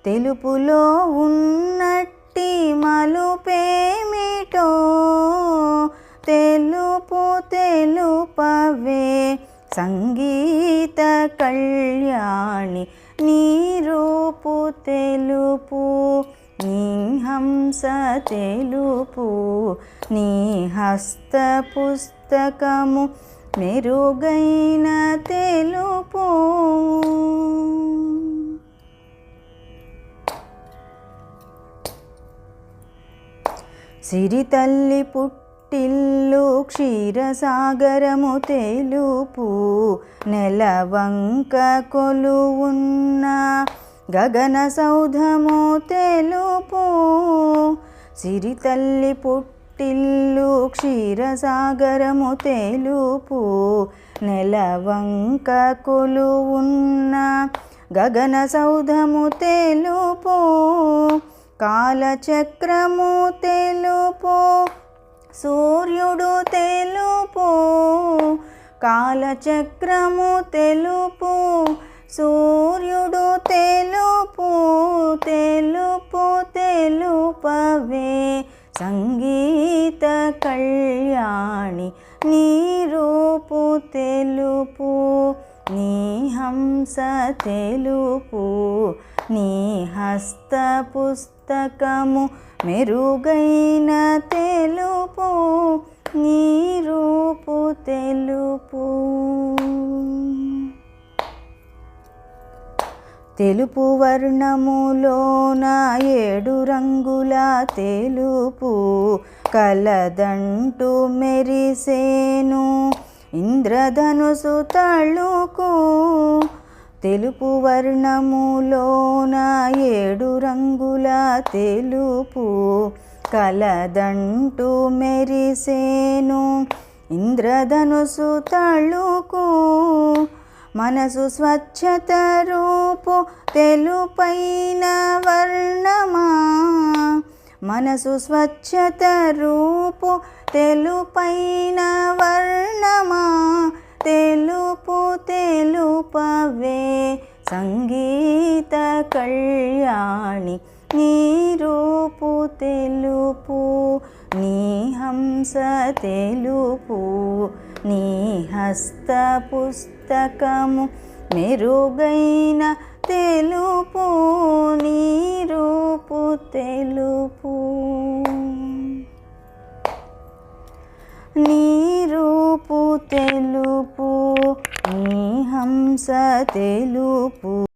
తెలుపులో ఉన్నట్టి మలుపేమిటో తెలుపు తెలుపవే సంగీత కళ్యాణి నీ రూపు తెలుపు నీ హంస తెలుపు నీ హస్త పుస్తకము మెరుగైన తెలుపు. సిరితల్లి పుట్టిల్లు క్షీరసాగరము తెలుపు నెలవంక కొలువున్న గగన సౌధము తెలుపు. సిరితల్లి పుట్టిల్లు క్షీరసాగరము తెలుపు నెలవంక కొలువున్న గగన సౌధము తెలుపు. కాలచక్రము తెలుపు సూర్యుడు తెలుపు కాలచక్రము తెలుపు సూర్యుడు తెలుపు తెలుపు తెలుపవే సంగీత కళ్యాణి నీ రూపు తెలుపు నీ హంస తెలుపు నీ హస్త పుస్తకము మెరుగైన తెలుపు నీ రూపు తెలుపు. తెలుపు వర్ణములోన 7 రంగుల తెలుపు కలదంటు మెరిసేను ఇంద్రధనుసు తళుకు. తెలుపు వర్ణములోన 7 రంగుల తెలుపు కలదంటు మెరిసేను ఇంద్రధనుసు తళుకు. మనసు స్వచ్ఛత రూపు తెలుపైన వర్ణమా మనసు స్వచ్ఛత రూపు తెలుపైన వర్ణమా తెలుపు తెలుపవే సంగీత కళ్యాణి నీ రూపు తెలుపు నీ హంస తెలుపు నీ హస్త పుస్తకము మెరుగైన తెలుపు నీ రూపు తెలుపు నీ రూపు తెలుపు నీ హంస తెలుపు.